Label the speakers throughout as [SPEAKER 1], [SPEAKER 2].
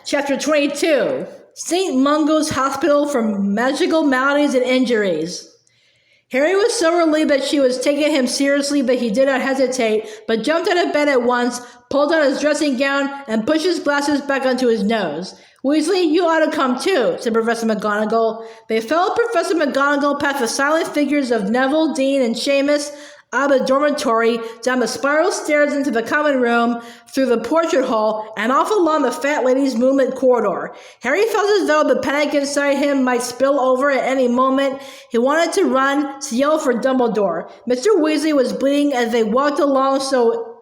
[SPEAKER 1] Chapter 22, St. Mungo's Hospital for Magical Maladies and Injuries. Harry was so relieved that she was taking him seriously, but he did not hesitate, but jumped out of bed at once, pulled on his dressing gown, and pushed his glasses back onto his nose. "Weasley, you ought to come too," said Professor McGonagall. They followed Professor McGonagall past the silent figures of Neville, Dean, and Seamus, out of the dormitory, down the spiral stairs into the common room, through the portrait hall, and off along the fat lady's moonlit corridor. Harry felt as though the panic inside him might spill over at any moment. He wanted to run, to yell for Dumbledore. Mr. Weasley was bleeding as they walked along so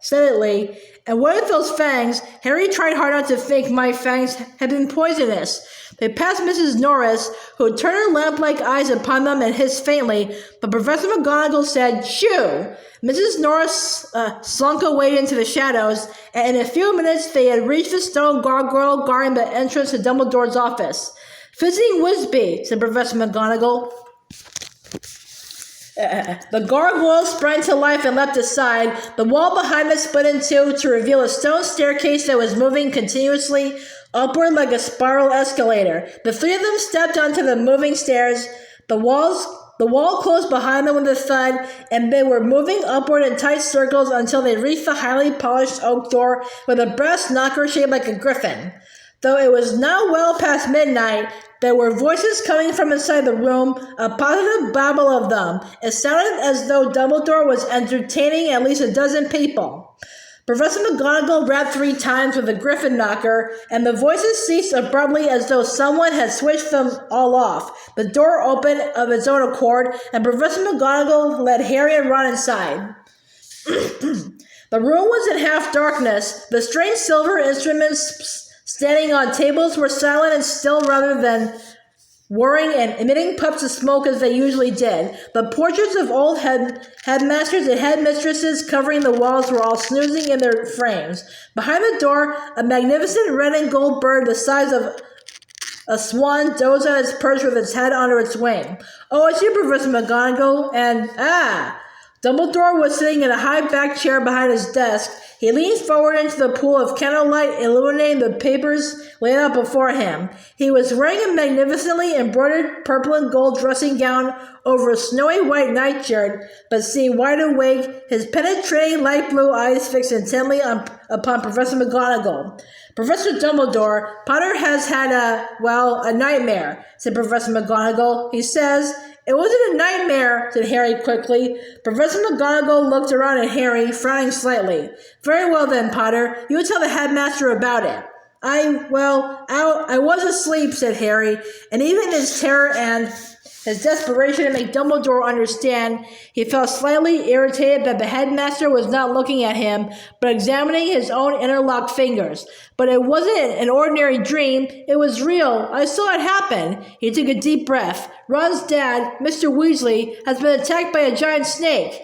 [SPEAKER 1] steadily, and what if those fangs? Harry tried hard not to think my fangs had been poisonous. They passed Mrs. Norris, who turned her lamp-like eyes upon them and hissed faintly, but Professor McGonagall said, "Shoo!" Mrs. Norris slunk away into the shadows, and in a few minutes they had reached the stone gargoyle guarding the entrance to Dumbledore's office. "Visiting Wisby," said Professor McGonagall. The gargoyle sprang to life and leapt aside. The wall behind it split in two to reveal a stone staircase that was moving continuously upward like a spiral escalator. The three of them stepped onto the moving stairs. The wall closed behind them with a thud, and they were moving upward in tight circles until they reached the highly polished oak door with a brass knocker shaped like a griffin. Though it was now well past midnight, there were voices coming from inside the room, a positive babble of them. It sounded as though Dumbledore was entertaining at least a dozen people. Professor McGonagall rapped 3 times with a griffin knocker, and the voices ceased abruptly as though someone had switched them all off. The door opened of its own accord, and Professor McGonagall led Harry and Ron inside. The room was in half darkness. The strange silver instruments standing on tables were silent and still rather than whirring and emitting puffs of smoke as they usually did. The portraits of old headmasters and headmistresses covering the walls were all snoozing in their frames. Behind the door, a magnificent red and gold bird the size of a swan dozed on its perch with its head under its wing. "Oh, it's you, Professor McGonagall, and Dumbledore was sitting in a high-backed chair behind his desk. He leaned forward into the pool of candlelight, illuminating the papers laid out before him. He was wearing a magnificently embroidered purple and gold dressing gown over a snowy white nightshirt, but seemed wide awake, his penetrating light blue eyes fixed intently upon Professor McGonagall. "Professor Dumbledore, Potter has had a nightmare," said Professor McGonagall. "He says—" "It wasn't a nightmare," said Harry quickly. Professor McGonagall looked around at Harry, frowning slightly. "Very well then, Potter. You tell the headmaster about it." I was asleep," said Harry, and even his terror and his desperation to make Dumbledore understand, he felt slightly irritated that the headmaster was not looking at him, but examining his own interlocked fingers. "But it wasn't an ordinary dream. It was real. I saw it happen." He took a deep breath. "Ron's dad, Mr. Weasley, has been attacked by a giant snake."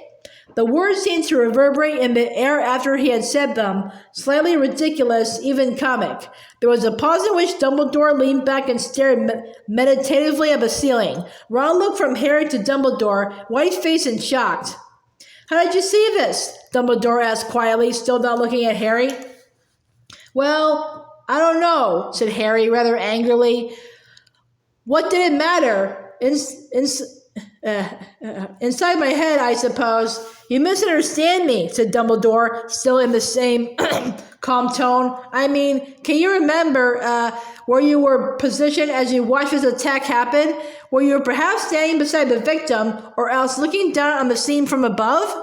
[SPEAKER 1] The words seemed to reverberate in the air after he had said them, slightly ridiculous, even comic. There was a pause in which Dumbledore leaned back and stared meditatively at the ceiling. Ron looked from Harry to Dumbledore, white-faced and shocked. "How did you see this?" Dumbledore asked quietly, still not looking at Harry. "Well, I don't know," said Harry, rather angrily. "What did it matter? Inside my head, I suppose." "You misunderstand me," said Dumbledore, still in the same calm tone. "I mean, can you remember where you were positioned as you watched this attack happen? Were you perhaps standing beside the victim, or else looking down on the scene from above?"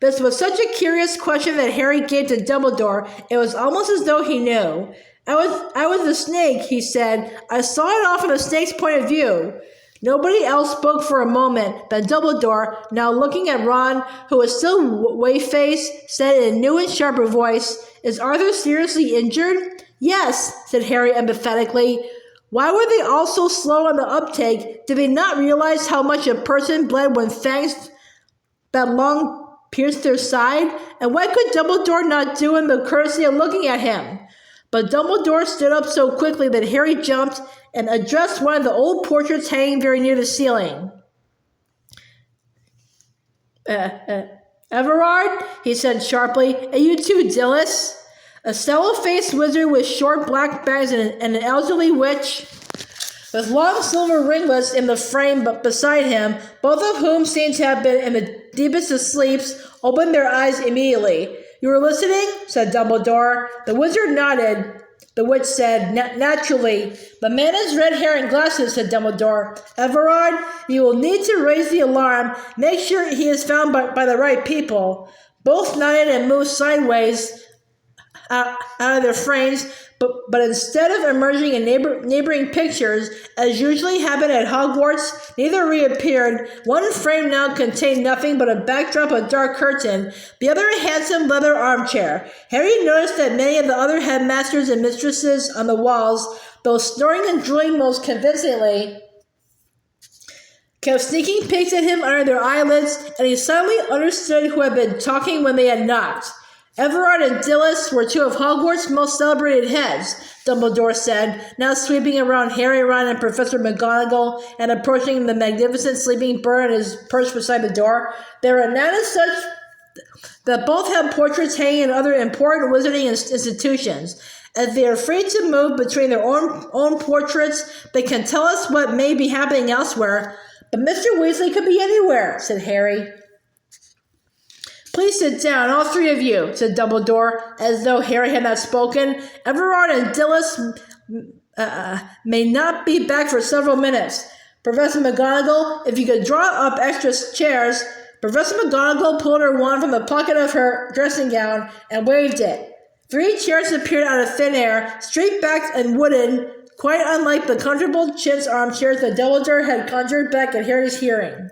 [SPEAKER 1] This was such a curious question that Harry gave to Dumbledore. It was almost as though he knew. I was the snake," he said. "I saw it all from the snake's point of view." Nobody else spoke for a moment. Then Dumbledore, now looking at Ron, who was still whey-faced, said in a new and sharper voice, "Is Arthur seriously injured?" "Yes," said Harry empathetically. Why were they all so slow on the uptake? Did they not realize how much a person bled when fangs that long pierced their side? And what could Dumbledore not do in the courtesy of looking at him? But Dumbledore stood up so quickly that Harry jumped and addressed one of the old portraits hanging very near the ceiling. "Everard," he said sharply, "are you too, Dillis?" A sallow-faced wizard with short black bangs and an elderly witch with long silver ringlets in the frame beside him, both of whom seemed to have been in the deepest of sleeps, opened their eyes immediately. "You were listening?" said Dumbledore. The wizard nodded. The witch said, "Naturally. The man has red hair and glasses," said Dumbledore. "Everard, you will need to raise the alarm. Make sure he is found by the right people." Both nodded and moved sideways out of their frames, but instead of emerging in neighboring pictures, as usually happened at Hogwarts, neither reappeared. One frame now contained nothing but a backdrop of dark curtain, the other a handsome leather armchair. Harry noticed that many of the other headmasters and mistresses on the walls, though snoring and drooling most convincingly, kept sneaking peeks at him under their eyelids, and he suddenly understood who had been talking when they had knocked. "Everard and Dilys were two of Hogwarts' most celebrated heads," Dumbledore said, now sweeping around Harry, Ron, and Professor McGonagall and approaching the magnificent sleeping bird and his perch beside the door. "They were renowned such that both had portraits hanging in other important wizarding institutions. If they are free to move between their own portraits, they can tell us what may be happening elsewhere. But Mr. Weasley could be anywhere," said Harry. "Please sit down, all three of you," said Dumbledore, as though Harry had not spoken. "Everard and Dilys may not be back for several minutes. Professor McGonagall, if you could draw up extra chairs." Professor McGonagall pulled her wand from the pocket of her dressing gown and waved it. 3 chairs appeared out of thin air, straight-backed and wooden, quite unlike the comfortable chintz armchairs that Dumbledore had conjured back at Harry's hearing.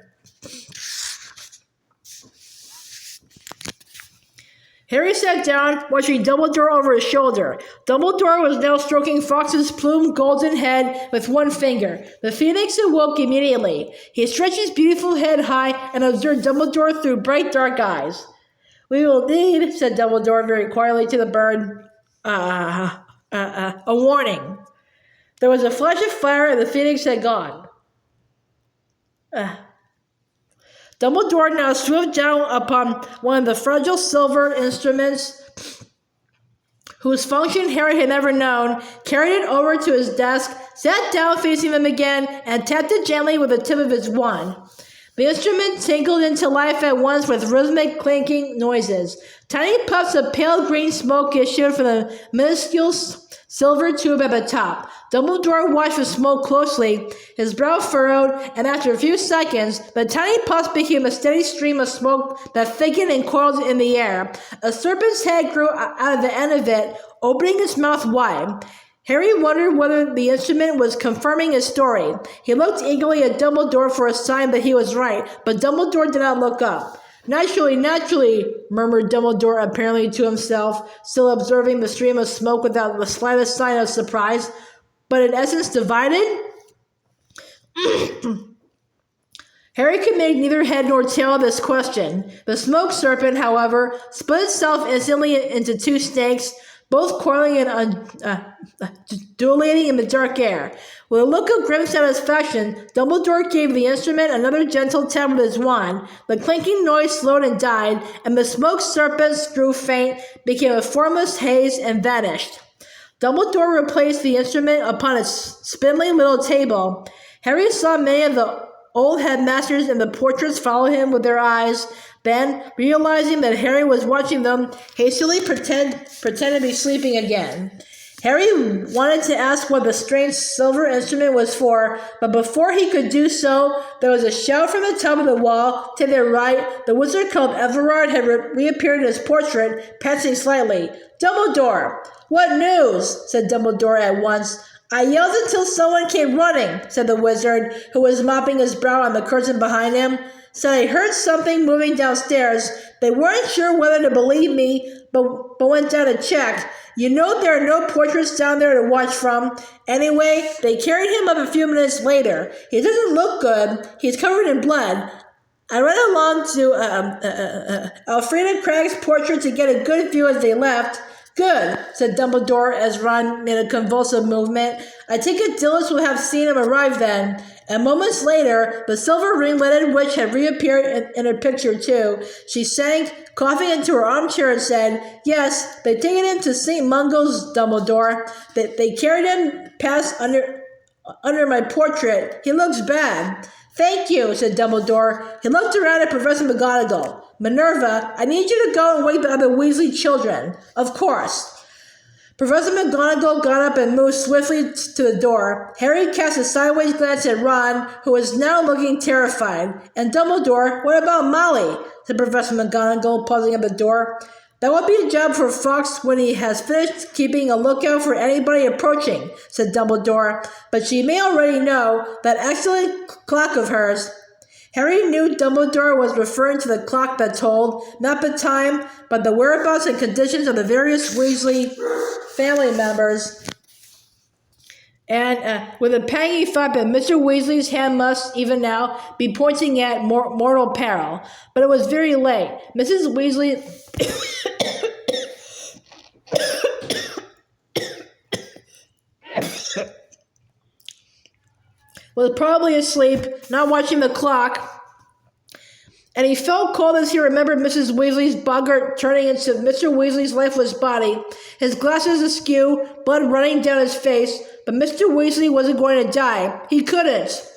[SPEAKER 1] Harry sat down, watching Dumbledore over his shoulder. Dumbledore was now stroking Fox's plumed golden head with one finger. The phoenix awoke immediately. He stretched his beautiful head high and observed Dumbledore through bright dark eyes. "We will need," said Dumbledore very quietly to the bird, a warning." There was a flash of fire and the phoenix had gone. Dumbledore now swooped down upon one of the fragile silver instruments whose function Harry had never known, carried it over to his desk, sat down facing them again, and tapped it gently with the tip of his wand. The instrument tinkled into life at once with rhythmic clinking noises. Tiny puffs of pale green smoke issued from the minuscule silver tube at the top. Dumbledore watched the smoke closely, his brow furrowed, and after a few seconds, the tiny puffs became a steady stream of smoke that thickened and coiled in the air. A serpent's head grew out of the end of it, opening its mouth wide. Harry wondered whether the instrument was confirming his story. He looked eagerly at Dumbledore for a sign that he was right, but Dumbledore did not look up. Naturally, murmured Dumbledore apparently to himself, still observing the stream of smoke without the slightest sign of surprise, but in essence divided? Harry could make neither head nor tail of this question. The smoke serpent, however, split itself instantly into 2 snakes, both coiling and undulating in the dark air. With a look of grim satisfaction, Dumbledore gave the instrument another gentle tap with his wand. The clinking noise slowed and died, and the smoke serpents grew faint, became a formless haze, and vanished. Dumbledore replaced the instrument upon its spindly little table. Harry saw many of the old headmasters in the portraits follow him with their eyes. Then, realizing that Harry was watching them, hastily pretended to be sleeping again. Harry wanted to ask what the strange silver instrument was for, but before he could do so, there was a shout from the top of the wall. To their right, the wizard called Everard had reappeared in his portrait, panting slightly. "Dumbledore! What news?" said Dumbledore at once. "I yelled until someone came running," said the wizard, who was mopping his brow on the curtain behind him. "Said I heard something moving downstairs. They weren't sure whether to believe me, but went down to check. You know there are no portraits down there to watch from. Anyway, they carried him up a few minutes later. He doesn't look good. He's covered in blood. I ran along to Elfrida Craig's portrait to get a good view as they left. Good, said Dumbledore as Ron made a convulsive movement. I take it Dilys will have seen him arrive then. And moments later, the silver ringleted witch had reappeared in her picture too. She sank, coughing into her armchair and said, Yes, they taken him to St. Mungo's, Dumbledore. They carried him past under my portrait. He looks bad. Thank you, said Dumbledore. He looked around at Professor McGonagall. Minerva, I need you to go and wake the other Weasley children. Of course. Professor McGonagall got up and moved swiftly to the door. Harry cast a sideways glance at Ron, who was now looking terrified. And Dumbledore, what about Molly? Said Professor McGonagall, pausing at the door. That will be a job for Fawkes when he has finished keeping a lookout for anybody approaching, said Dumbledore. But she may already know that excellent clock of hers. Harry knew Dumbledore was referring to the clock that told, not the time, but the whereabouts and conditions of the various Weasley family members. And with a pang he thought that Mr. Weasley's hand must, even now, be pointing at mortal peril. But it was very late. Mrs. Weasley was probably asleep, not watching the clock, and he felt cold as he remembered Mrs. Weasley's boggart turning into Mr. Weasley's lifeless body, his glasses askew, blood running down his face, but Mr. Weasley wasn't going to die. He couldn't.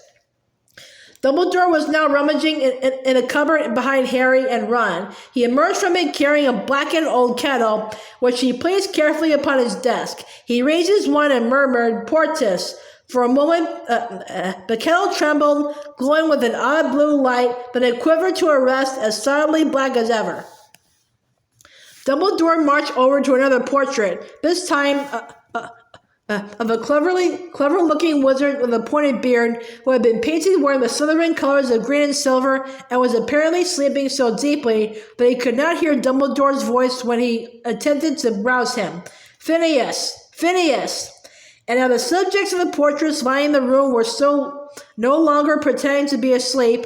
[SPEAKER 1] Dumbledore was now rummaging in a cupboard behind Harry and Ron. He emerged from it carrying a blackened old kettle, which he placed carefully upon his desk. He raised his wand and murmured, Portus. For a moment, the kettle trembled, glowing with an odd blue light, but it quivered to a rest as solidly black as ever. Dumbledore marched over to another portrait, this time of a clever-looking wizard with a pointed beard who had been painted wearing the Slytherin colors of green and silver and was apparently sleeping so deeply that he could not hear Dumbledore's voice when he attempted to rouse him. Phineas! Phineas! And now the subjects of the portraits lying in the room were no longer pretending to be asleep.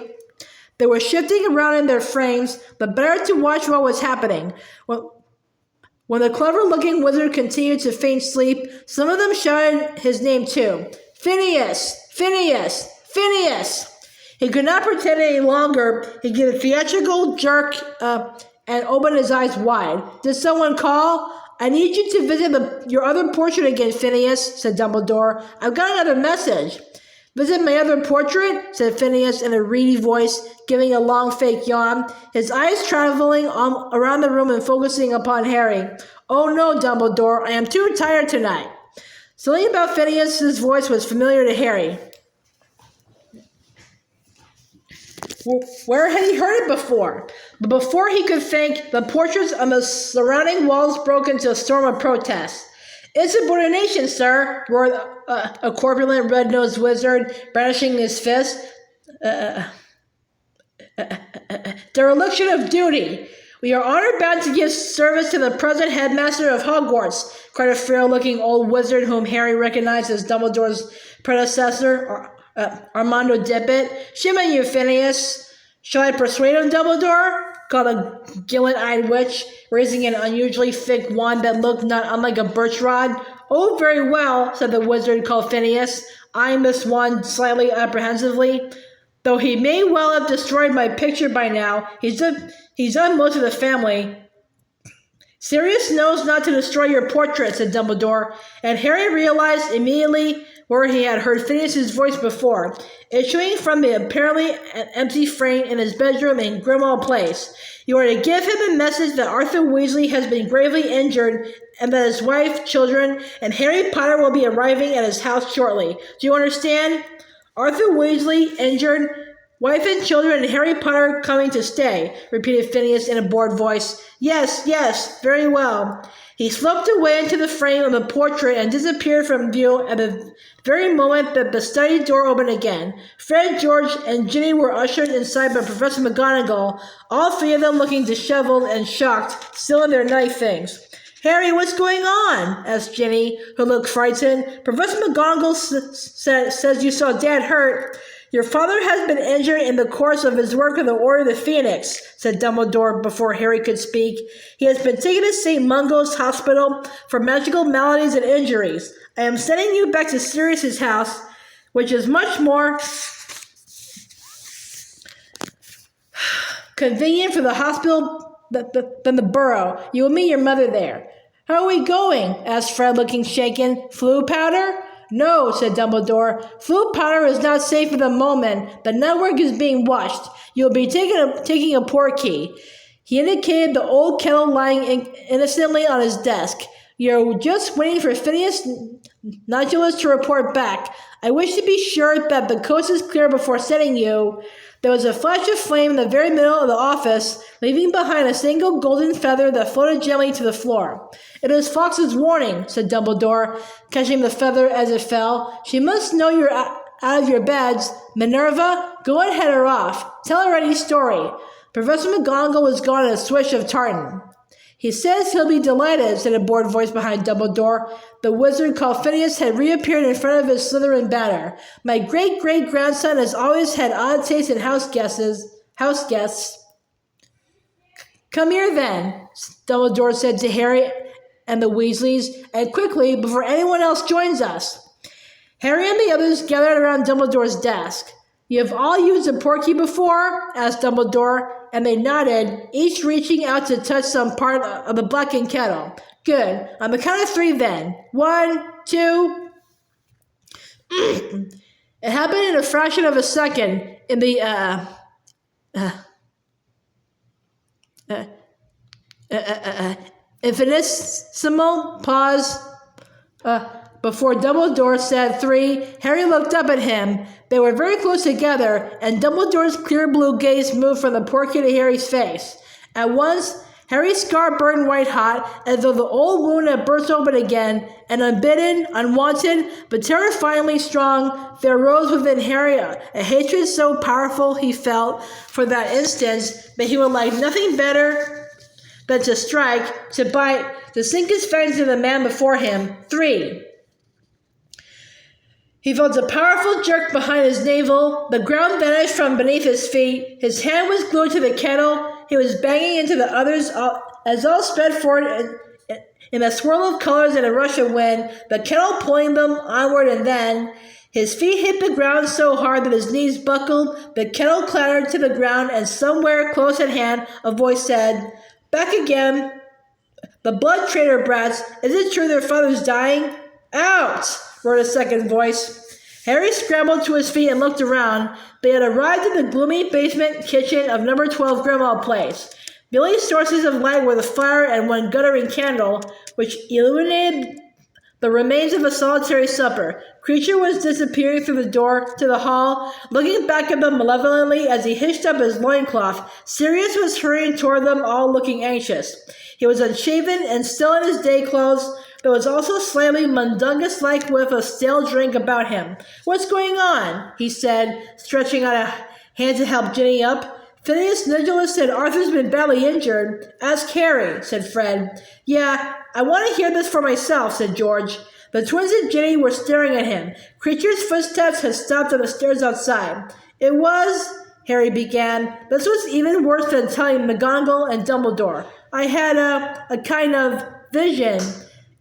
[SPEAKER 1] They were shifting around in their frames, but better to watch what was happening. When the clever-looking wizard continued to feign sleep, some of them shouted his name too. Phineas! Phineas! Phineas! He could not pretend any longer. He gave a theatrical jerk and opened his eyes wide. Did someone call? I need you to visit your other portrait again, Phineas, said Dumbledore. I've got another message. Visit my other portrait, said Phineas in a reedy voice, giving a long fake yawn, his eyes traveling around the room and focusing upon Harry. Oh no, Dumbledore, I am too tired tonight. Something about Phineas's voice was familiar to Harry. Where had he heard it before? But before he could think, the portraits on the surrounding walls broke into a storm of protest. Insubordination, sir, roared a corpulent red-nosed wizard, brandishing his fist. Dereliction of duty. We are honor-bound to give service to the present headmaster of Hogwarts, cried a frail-looking old wizard whom Harry recognized as Dumbledore's predecessor, Armando Dippet. Shame on you, Phineas. Shall I persuade him, Dumbledore? Called a gillet-eyed witch, raising an unusually thick wand that looked not unlike a birch rod. Oh, very well, said the wizard called Phineas, eyeing this wand slightly apprehensively. Though he may well have destroyed my picture by now, he's done most of the family. Sirius knows not to destroy your portrait, said Dumbledore, and Harry realized immediately where he had heard Phineas's voice before, issuing from the apparently empty frame in his bedroom in Grimmauld Place. You are to give him a message that Arthur Weasley has been gravely injured and that his wife, children, and Harry Potter will be arriving at his house shortly. Do you understand? Arthur Weasley, injured, wife and children, and Harry Potter coming to stay, repeated Phineas in a bored voice. Yes, yes, very well. He slipped away into the frame of the portrait and disappeared from view at the very moment that the study door opened again. Fred, George, and Ginny were ushered inside by Professor McGonagall, all three of them looking disheveled and shocked, still in their night things. Harry, what's going on? Asked Ginny, who looked frightened. Professor McGonagall says you saw Dad hurt. Your father has been injured in the course of his work with the Order of the Phoenix, said Dumbledore before Harry could speak. He has been taken to St. Mungo's hospital for magical maladies and injuries. I am sending you back to Sirius's house, which is much more convenient for the hospital than the burrow. You will meet your mother there. How are we going? Asked Fred, looking shaken. Flu powder? No, said Dumbledore. Flu powder is not safe at the moment. The network is being watched. You'll be taking a portkey. He indicated the old kettle lying innocently on his desk. You're just waiting for Phineas Nodulus to report back. I wish to be sure that the coast is clear before sending you. There was a flash of flame in the very middle of the office, leaving behind a single golden feather that floated gently to the floor. It is Fox's warning, said Dumbledore, catching the feather as it fell. She must know you're out of your beds. Minerva, go and head her off. Tell her any story. Professor McGonagall was gone in a swish of tartan. He says he'll be delighted, said a bored voice behind Dumbledore. The wizard called Phineas had reappeared in front of his Slytherin banner. My great-great-grandson has always had odd taste in house guests. Come here, then, Dumbledore said to Harry and the Weasleys, and quickly, before anyone else joins us. Harry and the others gathered around Dumbledore's desk. You have all used a portkey before? Asked Dumbledore, and they nodded, each reaching out to touch some part of the blackened kettle. Good. On the count of 3, then. 1, 2... It happened in a fraction of a second in the, infinitesimal pause, before Dumbledore said 3, Harry looked up at him. They were very close together, and Dumbledore's clear blue gaze moved from the portkey to Harry's face. At once, Harry's scar burned white-hot, as though the old wound had burst open again, and unbidden, unwanted, but terrifyingly strong, there rose within Harry a hatred so powerful he felt, for that instant, that he would like nothing better than to strike, to bite, to sink his fangs into the man before him. 3. He felt a powerful jerk behind his navel. The ground vanished from beneath his feet. His hand was glued to the kettle. He was banging into the others as all sped forward in a swirl of colors and a rush of wind, the kettle pulling them onward, and then his feet hit the ground so hard that his knees buckled. The kettle clattered to the ground, and somewhere close at hand a voice said, Back again. The blood traitor brats. Is it true their father's dying? Out! Roared a second voice. Harry scrambled to his feet and looked around. They had arrived at the gloomy basement kitchen of number 12 Grimmauld Place. The only sources of light were the fire and one guttering candle, which illuminated the remains of a solitary supper. Creature was disappearing through the door to the hall, looking back at them malevolently as he hitched up his loincloth. Sirius was hurrying toward them, all looking anxious. He was unshaven and still in his day clothes. There was also a slightly mundungus-like whiff of stale drink about him. What's going on? He said, stretching out a hand to help Ginny up. Phineas Nodulus said Arthur's been badly injured. Ask Harry, said Fred. Yeah, I want to hear this for myself, said George. The twins and Ginny were staring at him. Creature's footsteps had stopped on the stairs outside. It was, Harry began. This was even worse than telling McGonagall and Dumbledore. I had a kind of vision.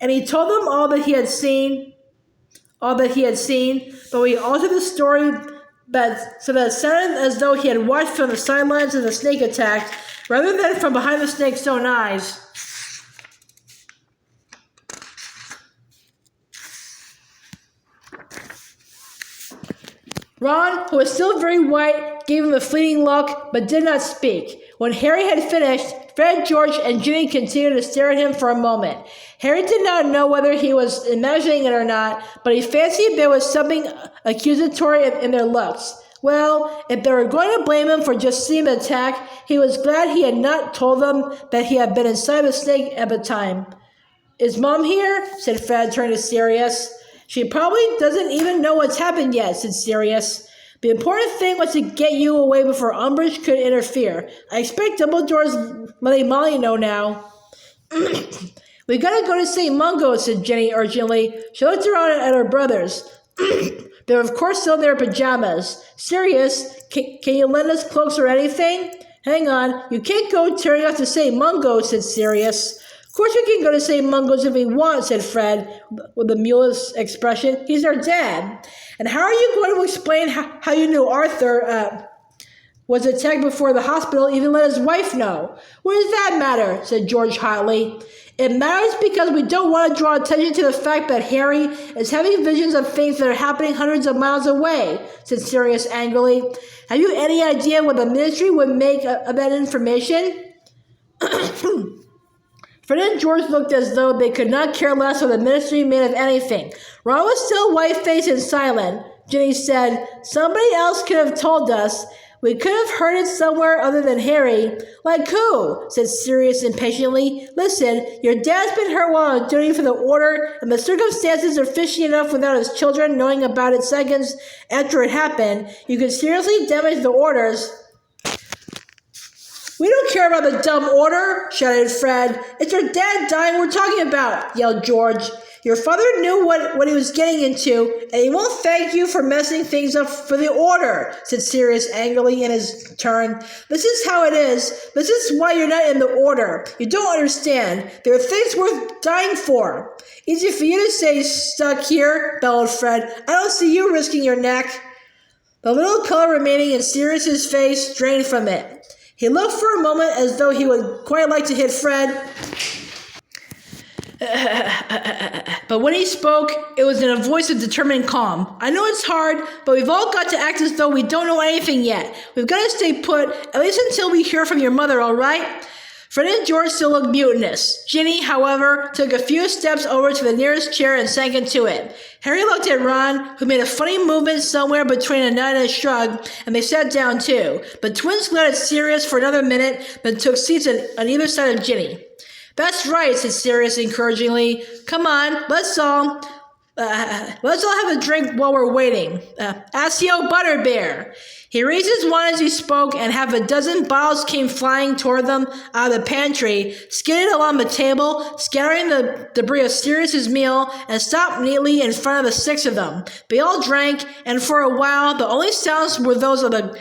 [SPEAKER 1] And he told them all that he had seen, but he altered the story so that it sounded as though he had watched from the sidelines as the snake attacked, rather than from behind the snake's own eyes. Ron, who was still very white, gave him a fleeting look, but did not speak. When Harry had finished, Fred, George, and Ginny continued to stare at him for a moment. Harry did not know whether he was imagining it or not, but he fancied there was something accusatory in their looks. Well, if they were going to blame him for just seeing the attack, he was glad he had not told them that he had been inside the snake at the time. Is Mom here? Said Fred, turning to Sirius. She probably doesn't even know what's happened yet, said Sirius. The important thing was to get you away before Umbridge could interfere. I expect Dumbledore's letting Molly know now. We gotta go to St. Mungo, said Ginny urgently. She looked around at her brothers. They're of course still in their pajamas. Sirius, can you lend us cloaks or anything? Hang on, you can't go tearing off to St. Mungo, said Sirius. Of course we can go to St. Mungo's if we want, said Fred, with a mulest expression. He's our dad. And how are you going to explain how you knew Arthur was attacked before the hospital even let his wife know? What does that matter? Said George hotly. It matters because we don't want to draw attention to the fact that Harry is having visions of things that are happening hundreds of miles away, said Sirius angrily. Have you any idea what the ministry would make of that information? Fred and George looked as though they could not care less what the ministry made of anything. Ron was still white-faced and silent. Ginny said, somebody else could have told us. We could have heard it somewhere other than Harry. Like who? Said Sirius impatiently. Listen, your dad's been hurt while on duty for the Order, and the circumstances are fishy enough without his children knowing about it seconds after it happened. You could seriously damage the Orders. We don't care about the dumb Order, shouted Fred. It's our dad dying we're talking about, yelled George. Your father knew what he was getting into, and he won't thank you for messing things up for the Order, said Sirius angrily in his turn. This is how it is. This is why you're not in the Order. You don't understand. There are things worth dying for. Easy for you to say, stuck here, bellowed Fred. I don't see you risking your neck. The little color remaining in Sirius's face drained from it. He looked for a moment as though he would quite like to hit Fred. But when he spoke, it was in a voice of determined calm. I know it's hard, but we've all got to act as though we don't know anything yet. We've got to stay put, at least until we hear from your mother, all right? Fred and George still looked mutinous. Ginny, however, took a few steps over to the nearest chair and sank into it. Harry looked at Ron, who made a funny movement somewhere between a nod and a shrug, and they sat down too. The twins glared at Sirius for another minute, then took seats on either side of Ginny. That's right, said Sirius encouragingly. Come on, let's all have a drink while we're waiting. Accio Butterbeer. He raised his wand as he spoke, and half a dozen bottles came flying toward them out of the pantry, skidded along the table, scattering the debris of Sirius's meal, and stopped neatly in front of the six of them. They all drank, and for a while the only sounds were those of the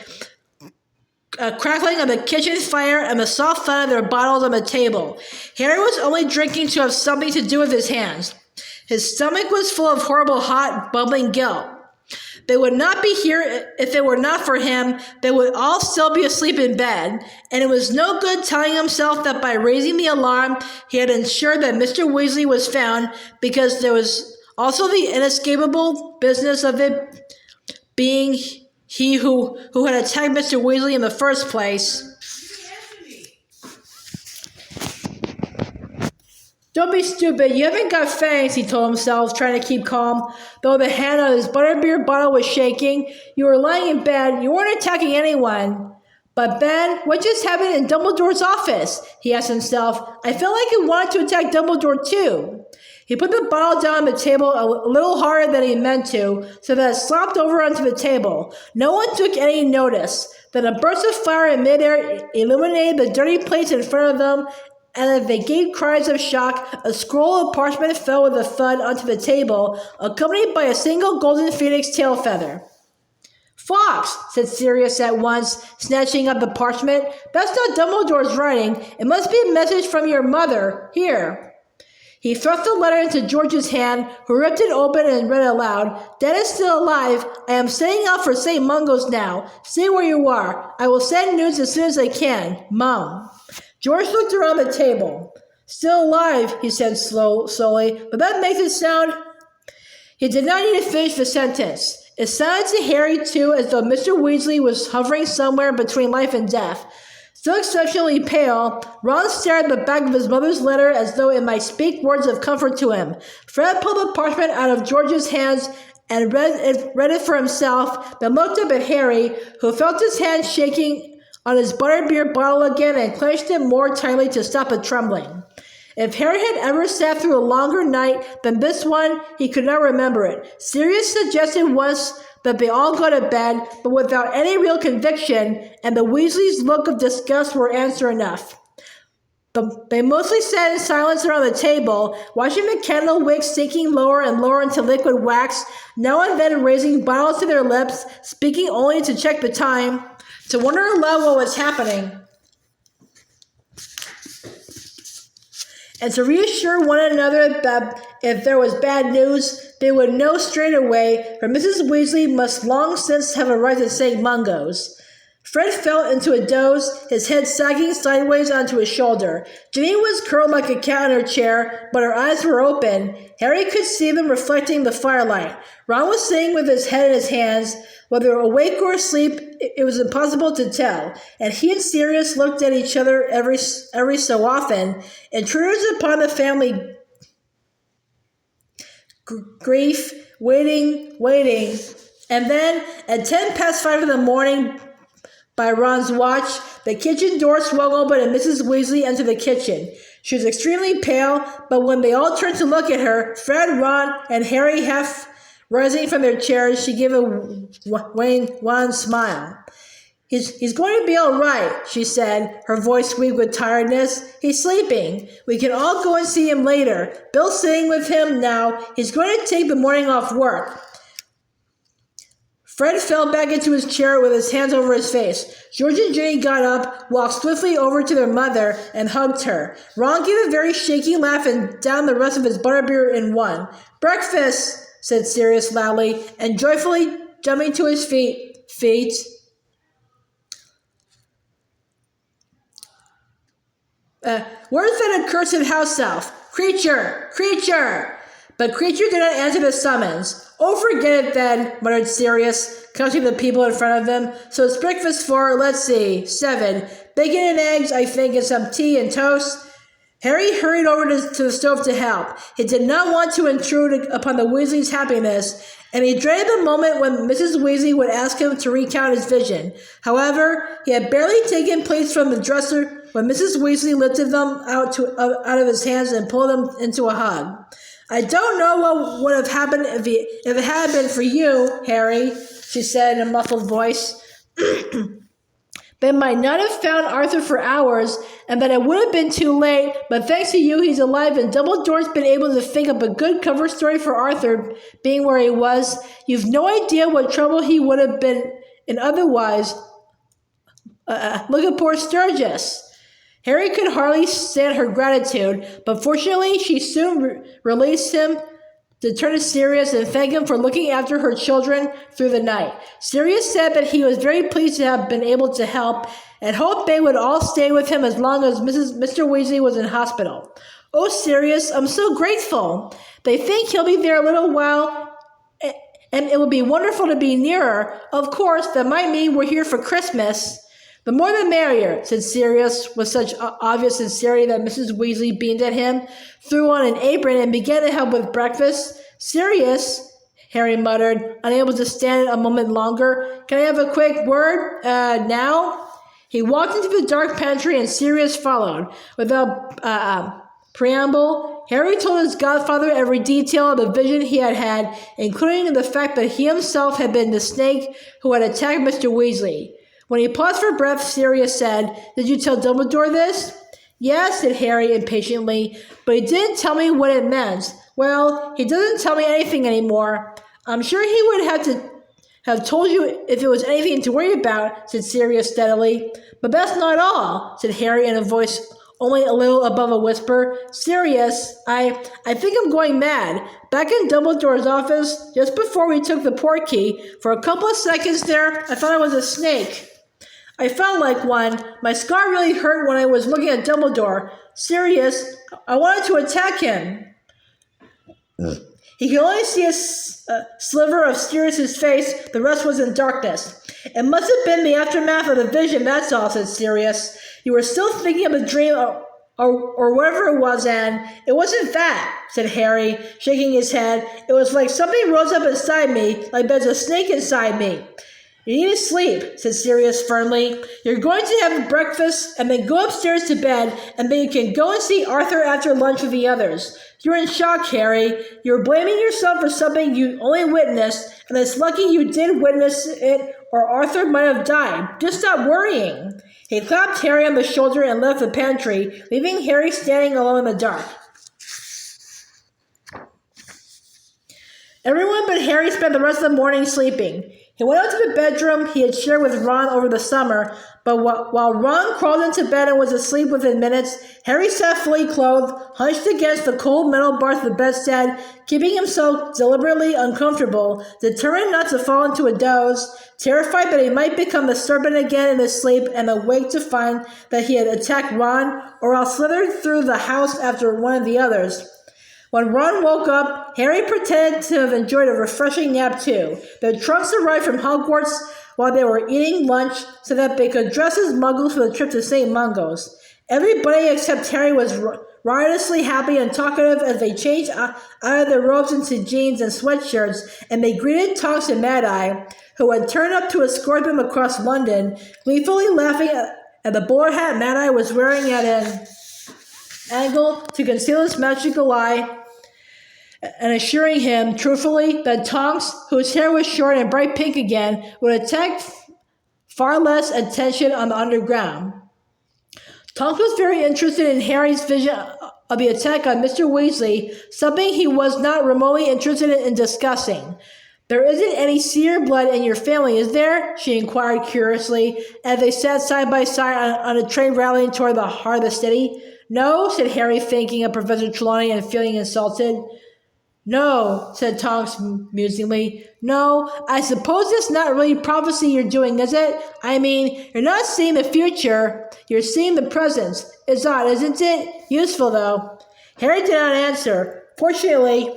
[SPEAKER 1] crackling of the kitchen fire and the soft thud of their bottles on the table. Harry was only drinking to have something to do with his hands. His stomach was full of horrible, hot, bubbling guilt. They would not be here if it were not for him. They would all still be asleep in bed, and it was no good telling himself that by raising the alarm, he had ensured that Mr. Weasley was found, because there was also the inescapable business of it being he who had attacked Mr. Weasley in the first place. Don't be stupid. You haven't got fangs, he told himself, trying to keep calm. Though the hand on his butterbeer bottle was shaking, you were lying in bed. You weren't attacking anyone. But Ben, what just happened in Dumbledore's office? He asked himself. I felt like he wanted to attack Dumbledore too. He put the bottle down on the table a little harder than he meant to, so that it slopped over onto the table. No one took any notice. Then a burst of fire in midair illuminated the dirty plates in front of them, and as they gave cries of shock, a scroll of parchment fell with a thud onto the table, accompanied by a single golden phoenix tail feather. Fox, said Sirius at once, snatching up the parchment. That's not Dumbledore's writing. It must be a message from your mother. Here. He thrust the letter into George's hand, who ripped it open and read aloud. Dad is still alive. I am setting out for St. Mungo's now. Stay where you are. I will send news as soon as I can. Mom. George looked around the table. Still alive, he said slowly, but that makes it sound... He did not need to finish the sentence. It sounded to Harry, too, as though Mr. Weasley was hovering somewhere between life and death. Still exceptionally pale, Ron stared at the back of his mother's letter as though it might speak words of comfort to him. Fred pulled the parchment out of George's hands and read it for himself, then looked up at Harry, who felt his hand shaking on his butterbeer bottle again and clenched it more tightly to stop it trembling. If Harry had ever sat through a longer night than this one, he could not remember it. Sirius suggested once that they all go to bed, but without any real conviction, and the Weasleys' look of disgust were answer enough. They mostly sat in silence around the table, watching the candle wick sinking lower and lower into liquid wax, now and then raising bottles to their lips, speaking only to check the time, to wonder aloud what was happening, and to reassure one another that if there was bad news, they would know straight away, for Mrs. Weasley must long since have arrived at St. Mungo's. Fred fell into a doze, his head sagging sideways onto his shoulder. Ginny was curled like a cat in her chair, but her eyes were open. Harry could see them reflecting the firelight. Ron was sitting with his head in his hands. Whether awake or asleep, it was impossible to tell, and he and Sirius looked at each other every so often. Intruders upon the family grief, waiting. And then, at 5:10 in the morning, by Ron's watch, the kitchen door swung open and Mrs. Weasley entered the kitchen. She was extremely pale, but when they all turned to look at her, Fred, Ron, and Harry half rising from their chairs, she gave a wan smile. He's going to be all right, she said, her voice weak with tiredness. He's sleeping. We can all go and see him later. Bill's sitting with him now. He's going to take the morning off work. Fred fell back into his chair with his hands over his face. George and Ginny got up, walked swiftly over to their mother, and hugged her. Ron gave a very shaky laugh and downed the rest of his butterbeer in one. "Breakfast," said Sirius loudly, and joyfully jumping to his feet. Where's that accursed house elf? Creature! But Creature did not answer the summons. "Oh, forget it then," muttered Sirius, counting the people in front of him. "So it's breakfast for, let's see, 7. Bacon and eggs, I think, and some tea and toast." Harry hurried over to the stove to help. He did not want to intrude upon the Weasleys' happiness, and he dreaded the moment when Mrs. Weasley would ask him to recount his vision. However, he had barely taken place from the dresser when Mrs. Weasley lifted them out of his hands and pulled them into a hug. "I don't know what would have happened if it had been for you, Harry," she said in a muffled voice. "They might not have found Arthur for hours, and then it would have been too late, but thanks to you he's alive and Dumbledore's been able to think up a good cover story for Arthur being where he was. You've no idea what trouble he would have been in otherwise. Look at poor Sturgis." Harry could hardly stand her gratitude, but fortunately she soon released him to turn to Sirius and thank him for looking after her children through the night. Sirius said that he was very pleased to have been able to help and hoped they would all stay with him as long as Mr. Weasley was in hospital. "Oh, Sirius, I'm so grateful. They think he'll be there a little while, and it would be wonderful to be nearer. Of course, that might mean we're here for Christmas." "The more the merrier," said Sirius with such obvious sincerity that Mrs. Weasley beamed at him, threw on an apron, and began to help with breakfast. "Sirius," Harry muttered, unable to stand a moment longer, "can I have a quick word, now?" He walked into the dark pantry and Sirius followed. Without preamble, Harry told his godfather every detail of the vision he had had, including the fact that he himself had been the snake who had attacked Mr. Weasley. When he paused for breath, Sirius said, "Did you tell Dumbledore this?" "Yes," said Harry impatiently, "but he didn't tell me what it meant." "Well, he doesn't tell me anything anymore." "I'm sure he would have told you if it was anything to worry about," said Sirius steadily. "But that's not all," said Harry in a voice only a little above a whisper. "Sirius, I think I'm going mad. Back in Dumbledore's office, just before we took the portkey, for a couple of seconds there, I thought I was a snake. I felt like one. My scar really hurt when I was looking at Dumbledore. Sirius, I wanted to attack him." He could only see a sliver of Sirius's face. The rest was in darkness. "It must have been the aftermath of the vision, that's all," said Sirius. "You were still thinking of the dream or whatever it was, and it wasn't that," said Harry, shaking his head. "It was like something rose up inside me, like there's a snake inside me." "You need to sleep," said Sirius firmly. "You're going to have breakfast and then go upstairs to bed, and then you can go and see Arthur after lunch with the others. You're in shock, Harry. You're blaming yourself for something you only witnessed, and it's lucky you did witness it, or Arthur might have died. Just stop worrying." He clapped Harry on the shoulder and left the pantry, leaving Harry standing alone in the dark. Everyone but Harry spent the rest of the morning sleeping. He went up to the bedroom he had shared with Ron over the summer, but while Ron crawled into bed and was asleep within minutes, Harry sat fully clothed, hunched against the cold metal bars of the bedstead, keeping himself deliberately uncomfortable, determined not to fall into a doze, terrified that he might become the serpent again in his sleep and awake to find that he had attacked Ron or else slithered through the house after one of the others. When Ron woke up, Harry pretended to have enjoyed a refreshing nap too. Their trunks arrived from Hogwarts while they were eating lunch so that they could dress as muggles for the trip to St. Mungo's. Everybody except Harry was riotously happy and talkative as they changed out of their robes into jeans and sweatshirts, and they greeted Tonks and Mad-Eye, who had turned up to escort them across London, gleefully laughing at the bowler hat Mad-Eye was wearing at an angle to conceal his magical eye, and assuring him, truthfully, that Tonks, whose hair was short and bright pink again, would attract far less attention on the underground. Tonks was very interested in Harry's vision of the attack on Mr. Weasley, something he was not remotely interested in discussing. "There isn't any seer blood in your family, is there?" she inquired curiously, as they sat side by side on a train rattling toward the heart of the city. "No," said Harry, thinking of Professor Trelawney and feeling insulted. "No," said Tonks musingly. "No, I suppose it's not really prophecy you're doing, is it? I mean, you're not seeing the future, you're seeing the present. It's odd, isn't it? Useful, though." Harry did not answer. Fortunately,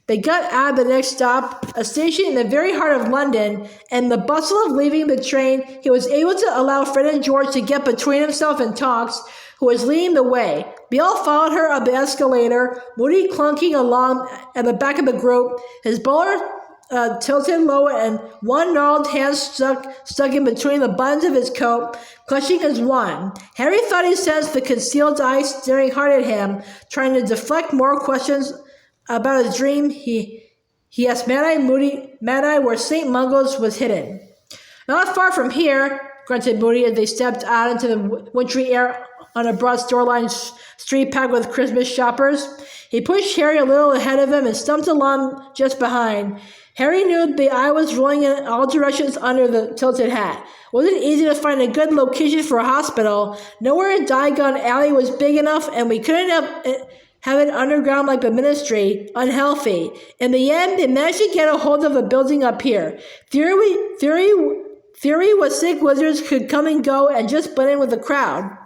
[SPEAKER 1] they got out of the next stop, a station in the very heart of London, and in the bustle of leaving the train, he was able to allow Fred and George to get between himself and Tonks, who was leading the way. They all followed her up the escalator, Moody clunking along at the back of the group, his bowler tilted low and one gnarled hand stuck in between the buttons of his coat, clutching his wand. Harry thought he sensed the concealed eyes staring hard at him, trying to deflect more questions about his dream. He asked Mad-Eye where St. Mungo's was hidden. "Not far from here," grunted Moody as they stepped out into the wintry air on a broad store-lined street packed with Christmas shoppers. He pushed Harry a little ahead of him and stumped along just behind. Harry knew the eye was rolling in all directions under the tilted hat. It wasn't easy to find a good location for a hospital. Nowhere in Diagon Alley was big enough, and we couldn't have it underground like the Ministry. Unhealthy. In the end, they managed to get a hold of a building up here. Theory was sick wizards could come and go and just blend in with the crowd.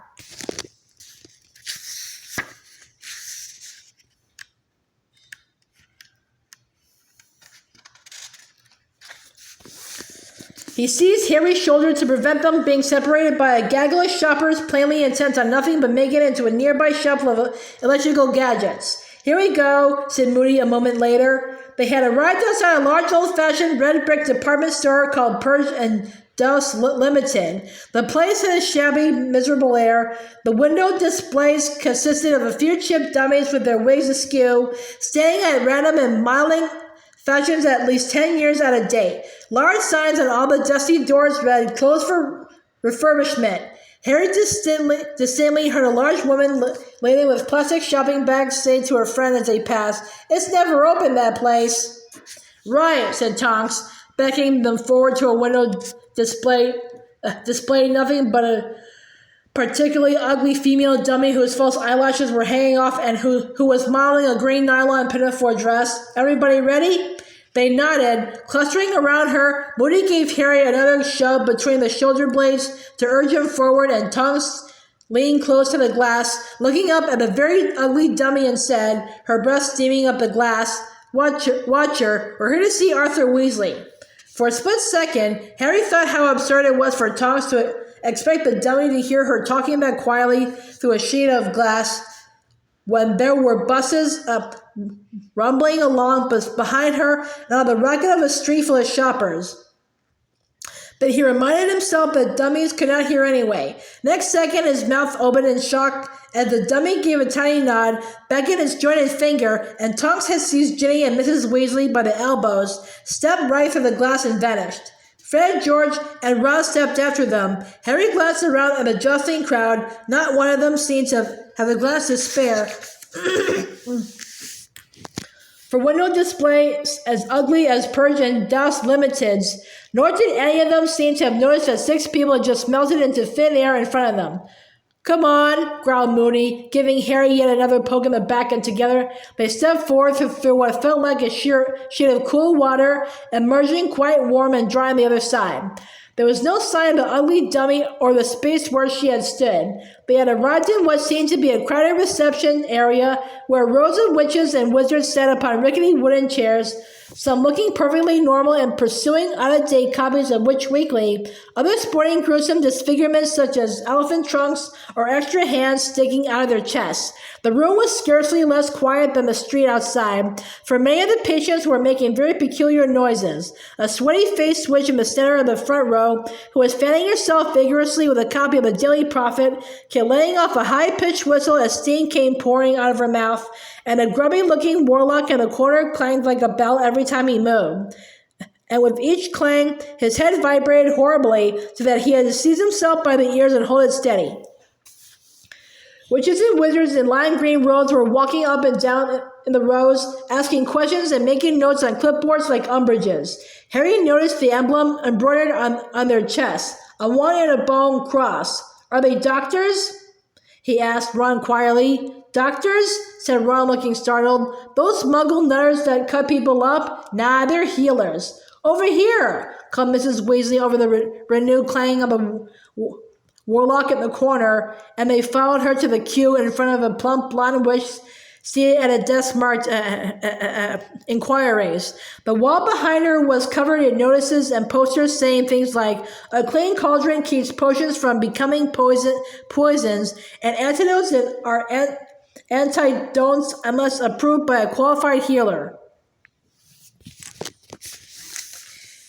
[SPEAKER 1] He seized Harry's shoulder to prevent them being separated by a gaggle of shoppers plainly intent on nothing but making it into a nearby shop full of electrical gadgets. "Here we go," said Moody a moment later. They had arrived outside a large old-fashioned red-brick department store called Purge and Dust Limited. The place had a shabby, miserable air. The window displays consisted of a few chipped dummies with their wigs askew, standing at random and modeling fashions at least 10 years out of date. Large signs on all the dusty doors read, "Closed for refurbishment." Harry distinctly heard a large woman laden with plastic shopping bags say to her friend as they passed, "It's never open, that place." "Right," said Tonks, beckoning them forward to a window displaying nothing but a particularly ugly female dummy whose false eyelashes were hanging off and who was modeling a green nylon pinafore dress. "Everybody ready?" They nodded. Clustering around her, Moody gave Harry another shove between the shoulder blades to urge him forward, and Tonks leaned close to the glass, looking up at the very ugly dummy and said, her breath steaming up the glass, Watcher, we're here to see Arthur Weasley." For a split second, Harry thought how absurd it was for Tonks to expect the dummy to hear her talking that quietly through a sheet of glass when there were buses rumbling along behind her and on the racket of a street full of shoppers. But he reminded himself that dummies could not hear anyway. Next second, his mouth opened in shock as the dummy gave a tiny nod, beckoned its jointed finger, and Tonks had seized Ginny and Mrs. Weasley by the elbows, stepped right through the glass and vanished. Fred, George, and Ron stepped after them. Harry glanced around at the jostling crowd. Not one of them seemed to have a glance to spare for window displays as ugly as Purge and Douse Limiteds, nor did any of them seem to have noticed that 6 people had just melted into thin air in front of them. "Come on," growled Moody, giving Harry yet another poke in the back, and together they stepped forward through what felt like a sheet of cool water, emerging quite warm and dry on the other side. There was no sign of the ugly dummy or the space where she had stood. They had arrived in what seemed to be a crowded reception area where rows of witches and wizards sat upon rickety wooden chairs, some looking perfectly normal and pursuing out-of-date copies of Witch Weekly, others sporting gruesome disfigurements such as elephant trunks or extra hands sticking out of their chests. The room was scarcely less quiet than the street outside, for many of the patients were making very peculiar noises. A sweaty-faced witch in the center of the front row, who was fanning herself vigorously with a copy of the Daily Prophet, kept letting off a high-pitched whistle as steam came pouring out of her mouth, and a grubby-looking warlock in the corner clanged like a bell every time he moved. And with each clang, his head vibrated horribly, so that he had to seize himself by the ears and hold it steady. Witches and wizards in lime green robes were walking up and down in the rows, asking questions and making notes on clipboards like umbrages. Harry noticed the emblem embroidered on their chests, a 1 and a bone cross. "Are they doctors?" he asked Ron quietly. "Doctors?" said Ron, looking startled. "Those muggle nutters that cut people up? Nah, they're healers." "Over here!" called Mrs. Weasley over the renewed clanging of the warlock in the corner, and they followed her to the queue in front of a plump blonde witch seated at a desk marked inquiries. The wall behind her was covered in notices and posters saying things like, "A clean cauldron keeps potions from becoming poisons, and antidotes are antidotes unless approved by a qualified healer."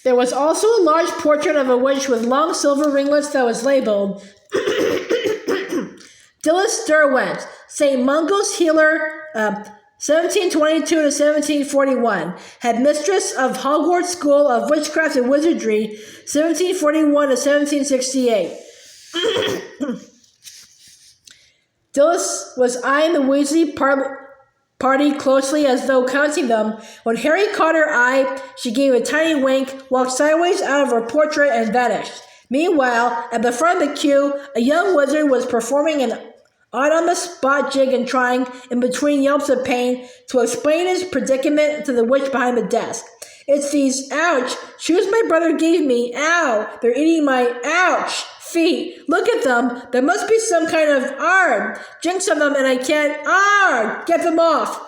[SPEAKER 1] There was also a large portrait of a witch with long silver ringlets that was labeled, Dilys Derwent, St. Mungo's healer, 1722 to 1741, head mistress of Hogwarts School of Witchcraft and Wizardry, 1741 to 1768. Dilys was eyeing the Weasley party closely as though counting them. When Harry caught her eye, she gave a tiny wink, walked sideways out of her portrait, and vanished. Meanwhile, at the front of the queue, a young wizard was performing an on-the-spot jig and trying, in between yelps of pain, to explain his predicament to the witch behind the desk. "It's these, ouch, shoes my brother gave me, ow, they're eating my, ouch, feet. Look at them. There must be some kind of jinx on them and I can't, get them off."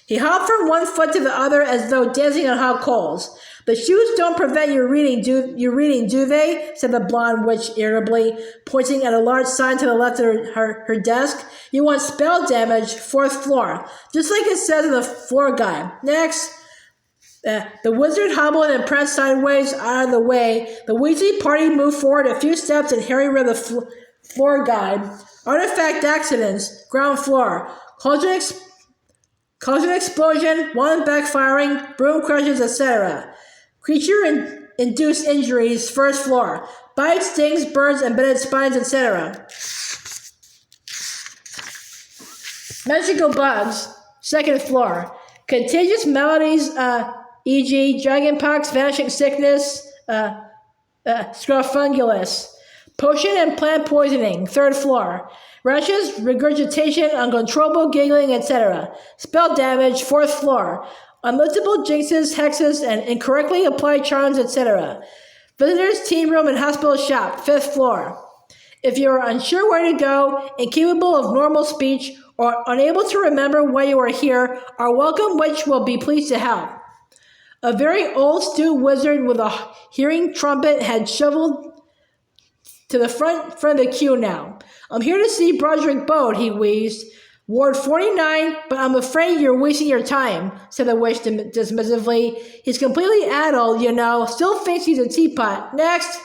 [SPEAKER 1] He hopped from one foot to the other as though dancing on hot coals. "The shoes don't prevent your reading, do they?" said the blonde witch irritably, pointing at a large sign to the left of her desk. "You want spell damage, 4th floor, just like it says in the floor guide. Next." The wizard hobbled and pranced sideways out of the way. The Weasley party moved forward a few steps and Harry read the floor guide. "Artifact accidents, ground floor. Cauldron explosion, wand backfiring, broom crushes, etc. Creature-induced injuries, 1st floor. Bites, stings, burns, embedded spines, etc. Magical bugs, 2nd floor. Contagious maladies, e.g. dragonpox, vanishing sickness, scrofungulus. Potion and plant poisoning, 3rd floor. Rashes, regurgitation, uncontrollable giggling, etc. Spell damage, 4th floor. Unliftable jinxes, hexes, and incorrectly applied charms, etc. Visitors, team room, and hospital shop, 5th floor. If you are unsure where to go, incapable of normal speech, or unable to remember why you are here, our welcome witch will be pleased to help. A very old stewed wizard with a hearing trumpet had shoveled to the front of the queue now. "I'm here to see Broderick Bode," he wheezed. "Ward 49, but I'm afraid you're wasting your time," said the witch dismissively. "He's completely addled, you know, still thinks he's a teapot. Next."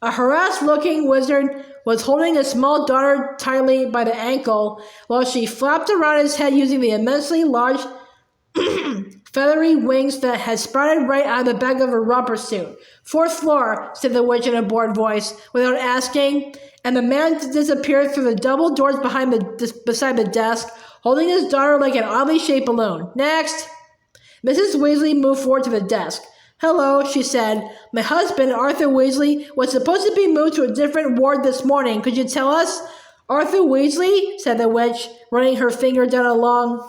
[SPEAKER 1] A harassed-looking wizard was holding a small daughter tightly by the ankle while she flapped around his head using the immensely large feathery wings that had sprouted right out of the back of her romper suit. "Fourth floor," said the witch in a bored voice, without asking, and the man disappeared through the double doors beside the desk, holding his daughter like an oddly shaped balloon. "Next." Mrs. Weasley moved forward to the desk. "Hello," she said. "My husband, Arthur Weasley, was supposed to be moved to a different ward this morning. Could you tell us?" "Arthur Weasley?" said the witch, running her finger down a long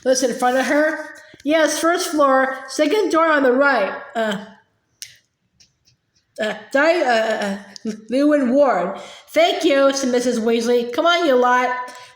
[SPEAKER 1] list in front of her. "Yes, first floor, second door on the right. Lewin Ward." "Thank you," said Mrs. Weasley. "Come on, you lot."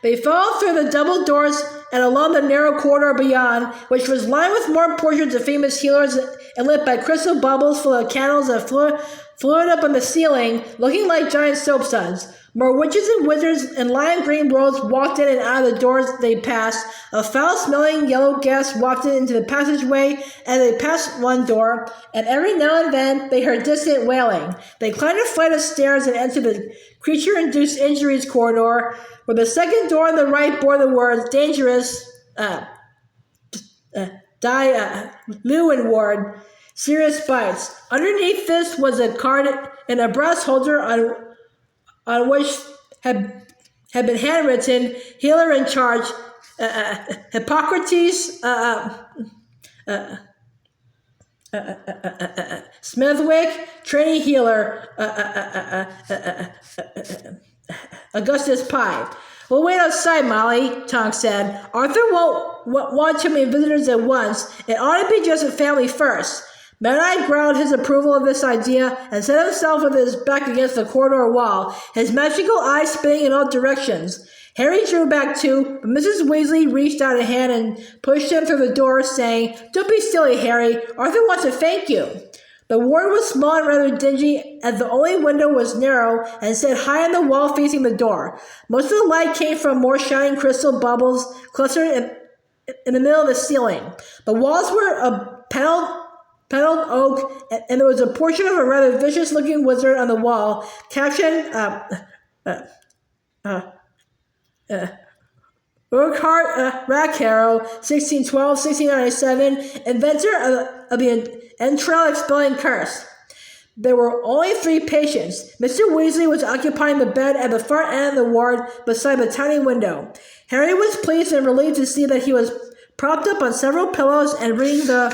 [SPEAKER 1] They followed through the double doors and along the narrow corridor beyond, which was lined with more portraits of famous healers and lit by crystal bubbles full of candles that floated up on the ceiling, looking like giant soap suds. More witches and wizards in lime green robes walked in and out of the doors they passed. A foul-smelling yellow gas wafted into the passageway as they passed one door, and every now and then they heard distant wailing. They climbed a flight of stairs and entered the creature-induced injuries corridor, where the second door on the right bore the words "Dangerous, Lewin Ward, Serious Bites." Underneath this was a card and a brass holder on which had been handwritten, "Healer in charge, Hippocrates, Smithwick, training healer, Augustus Pye." "We'll wait outside, Molly," Tonks said. "Arthur won't want too many visitors at once. It ought to be just a family first." Mad-Eye growled his approval of this idea and set himself with his back against the corridor wall, his magical eyes spinning in all directions. Harry drew back too, but Mrs. Weasley reached out a hand and pushed him through the door, saying, "Don't be silly, Harry. Arthur wants to thank you." The ward was small and rather dingy, as the only window was narrow and set high on the wall facing the door. Most of the light came from more shining crystal bubbles clustered in the middle of the ceiling. The walls were a paneled oak, and there was a portrait of a rather vicious-looking wizard on the wall, captioned, Urquhart Rackharrow, 1612-1697, inventor of the entrail-expelling curse. There were only 3 patients. Mr. Weasley was occupying the bed at the far end of the ward beside the tiny window. Harry was pleased and relieved to see that he was propped up on several pillows and reading the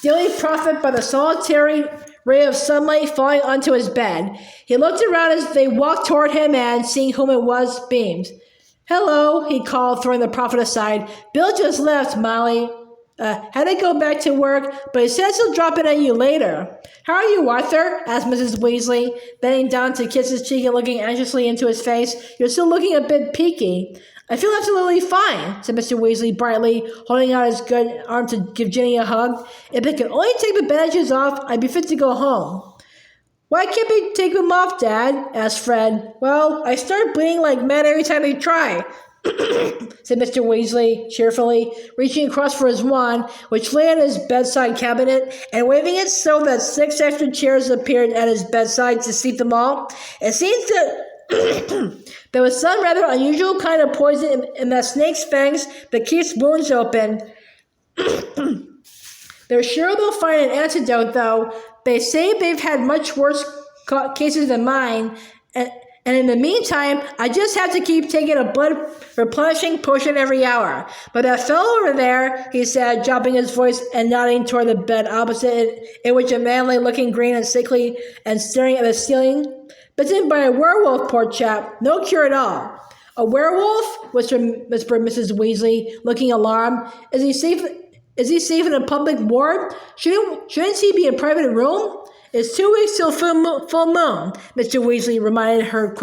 [SPEAKER 1] Daily Prophet by the solitary ray of sunlight falling onto his bed. He looked around as they walked toward him and, seeing whom it was, beamed. "Hello," he called, throwing the Prophet aside. "Bill just left, Molly. Had to go back to work, but he says he'll drop in on you later." "How are you, Arthur?" asked Mrs. Weasley, bending down to kiss his cheek and looking anxiously into his face. "You're still looking a bit peaky." "I feel absolutely fine," said Mr. Weasley brightly, holding out his good arm to give Ginny a hug. "If it could only take the bandages off, I'd be fit to go home." "Why can't we take them off, Dad?" asked Fred. "Well, I start bleeding like mad every time I try," said Mr. Weasley cheerfully, reaching across for his wand, which lay on his bedside cabinet, and waving it so that 6 extra chairs appeared at his bedside to seat them all. "It seems that there was some rather unusual kind of poison in that snake's fangs that keeps wounds open. They're sure they'll find an antidote, though. They say they've had much worse cases than mine, and in the meantime, I just have to keep taking a blood-replenishing potion every hour. But that fellow over there," he said, dropping his voice and nodding toward the bed opposite, in which a man lay looking green and sickly and staring at the ceiling, "bitten by a werewolf, poor chap. No cure at all." "A werewolf?" whispered Mrs. Weasley, looking alarmed. Is he safe in a public ward? Shouldn't he be in a private room?" "It's 2 weeks till full moon," Mr. Weasley reminded her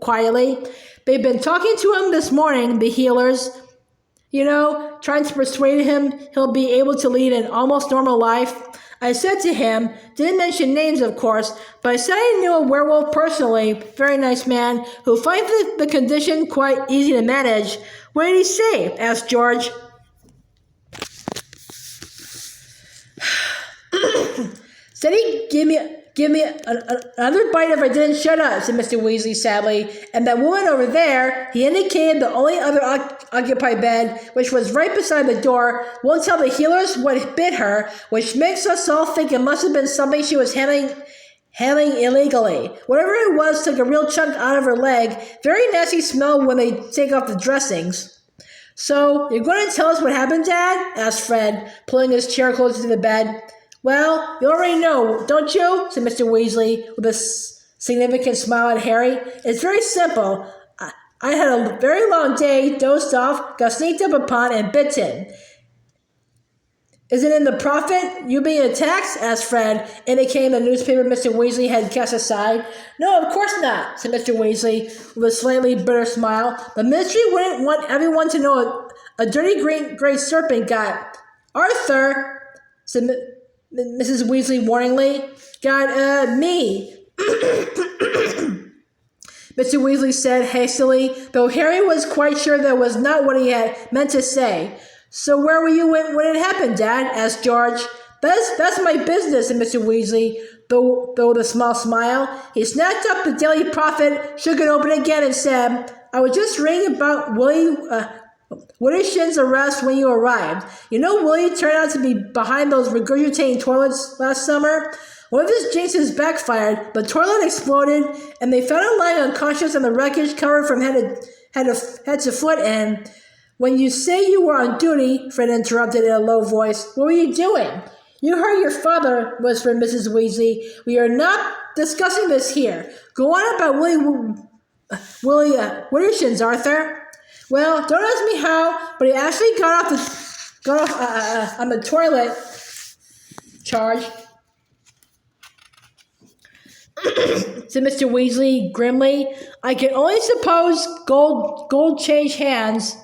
[SPEAKER 1] quietly. "They've been talking to him this morning, the healers. You know, trying to persuade him he'll be able to lead an almost normal life. I said to him, didn't mention names, of course, but I said I knew a werewolf personally, very nice man, who finds the condition quite easy to manage." "What did he say?" asked George. "Said he'd give give me another bite if I didn't shut up, said Mr. Weasley sadly. And that woman over there, he indicated the only other occupied bed, which was right beside the door, won't tell the healers what bit her, which makes us all think it must have been something she was handling illegally. Whatever it was took a real chunk out of her leg. Very nasty smell when they take off the dressings. So, you're going to tell us what happened, Dad? Asked Fred, pulling his chair closer to the bed. Well, you already know, don't you? Said Mr. Weasley, with a significant smile at Harry. It's very simple. I had a very long day, dozed off, got sneaked up upon, and bitten. Is it in the profit, you being attacked? Asked Fred, indicating the newspaper Mr. Weasley had cast aside. No, of course not, said Mr. Weasley, with a slightly bitter smile. The ministry wouldn't want everyone to know a dirty grey serpent got... Arthur, said Mrs. Weasley warningly, got, me. Mr. Weasley said hastily, though Harry was quite sure that was not what he had meant to say. So where were you when it happened, Dad? Asked George. That's my business, said Mr. Weasley, though with a small smile. He snatched up the Daily Prophet, shook it open again, and said, I was just reading about Willie arrest when you arrived. You know Willie turned out to be behind those regurgitating toilets last summer? One of his jinxes backfired, the toilet exploded, and they found him lying unconscious on the wreckage covered from head to foot, and... When you say you were on duty, Fred interrupted in a low voice, what were you doing? You heard your father, whispered Mrs. Weasley. We are not discussing this here. Go on about Willie Wittershins, Arthur. Well, don't ask me how, but he actually got off on the toilet charge, said Mr. Weasley grimly. I can only suppose gold changed hands.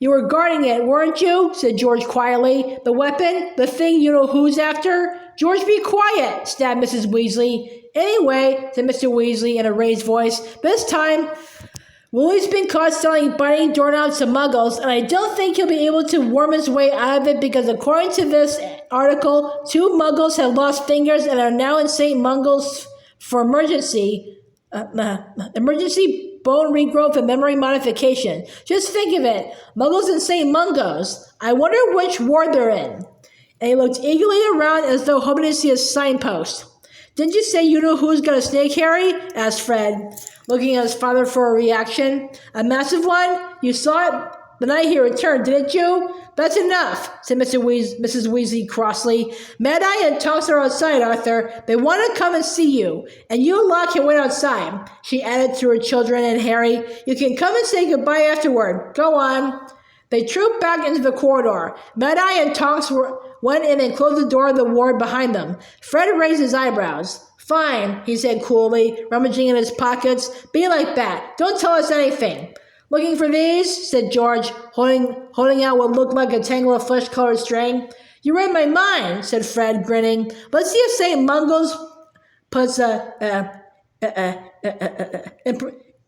[SPEAKER 1] You were guarding it, weren't you? Said George quietly. The weapon? The thing you know who's after? George, be quiet, snapped Mrs. Weasley. Anyway, said Mr. Weasley in a raised voice, this time, Willie's been caught selling biting doorknobs to muggles, and I don't think he'll be able to worm his way out of it because according to this article, 2 muggles have lost fingers and are now in St. Mungo's for emergency bone regrowth and memory modification. Just think of it. Muggles and St. Mungo's. I wonder which ward they're in. And he looked eagerly around as though hoping to see a signpost. Didn't you say you know who's got a snake, Harry? Asked Fred, looking at his father for a reaction. A massive one? You saw it the night he returned, didn't you? That's enough, said Mrs. Weasley crossly. Mad-Eye and Tonks are outside, Arthur. They want to come and see you. And you and Locke can wait outside, she added to her children and Harry. You can come and say goodbye afterward. Go on. They trooped back into the corridor. Mad-Eye and Tonks went in and closed the door of the ward behind them. Fred raised his eyebrows. Fine, he said coolly, rummaging in his pockets. Be like that. Don't tell us anything. Looking for these? Said George, holding out what looked like a tangle of flesh-colored string. You read my mind, said Fred, grinning. Let's see if St. Mungo's puts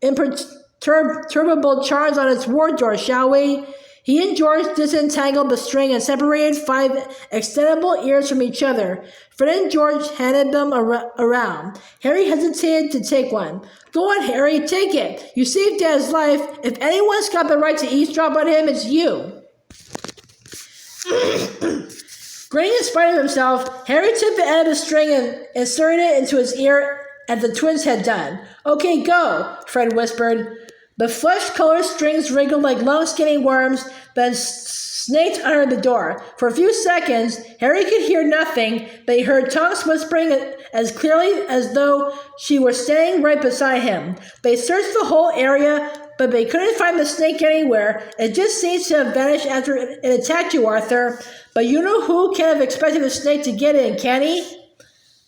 [SPEAKER 1] imperturbable charms on its ward door, shall we? He and George disentangled the string and separated 5 extendable ears from each other. Fred and George handed them around. Harry hesitated to take one. Go on, Harry, take it. You saved Dad's life. If anyone's got the right to eavesdrop on him, it's you. Grinning in spite of himself, Harry took the end of the string and inserted it into his ear as the twins had done. Okay, go, Fred whispered. The flesh-colored strings wriggled like long skinny worms, then snaked under the door. For a few seconds, Harry could hear nothing, but he heard Tonks whispering as clearly as though she were standing right beside him. They searched the whole area, but they couldn't find the snake anywhere. It just seems to have vanished after it attacked you, Arthur. But you know who can have expected the snake to get in, can he?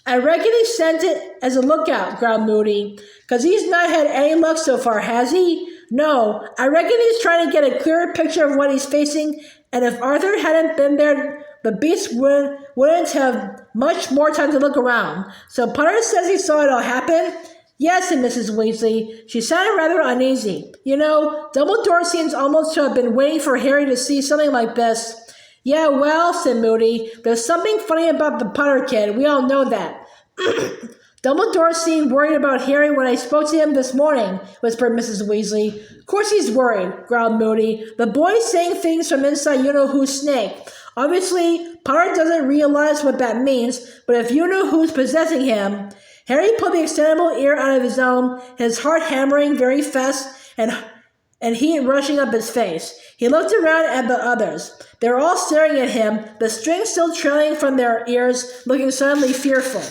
[SPEAKER 1] I reckon he sent it as a lookout, growled Moody. 'Cause he's not had any luck so far, has he? No, I reckon he's trying to get a clearer picture of what he's facing, and if Arthur hadn't been there, the beast wouldn't have much more time to look around. So Potter says he saw it all happen? Yes, said Mrs. Weasley. She sounded rather uneasy. You know, Dumbledore seems almost to have been waiting for Harry to see something like this. Yeah, well, said Moody, there's something funny about the Potter kid. We all know that. Dumbledore seemed worried about Harry when I spoke to him this morning, whispered Mrs. Weasley. Of course he's worried, growled Moody. The boy's saying things from inside you-know-who's snake. Obviously, Potter doesn't realize what that means, but if you-know-who's possessing him... Harry pulled the extendable ear out of his own, his heart hammering very fast and heat rushing up his face. He looked around at the others. They were all staring at him, the string still trailing from their ears, looking suddenly fearful.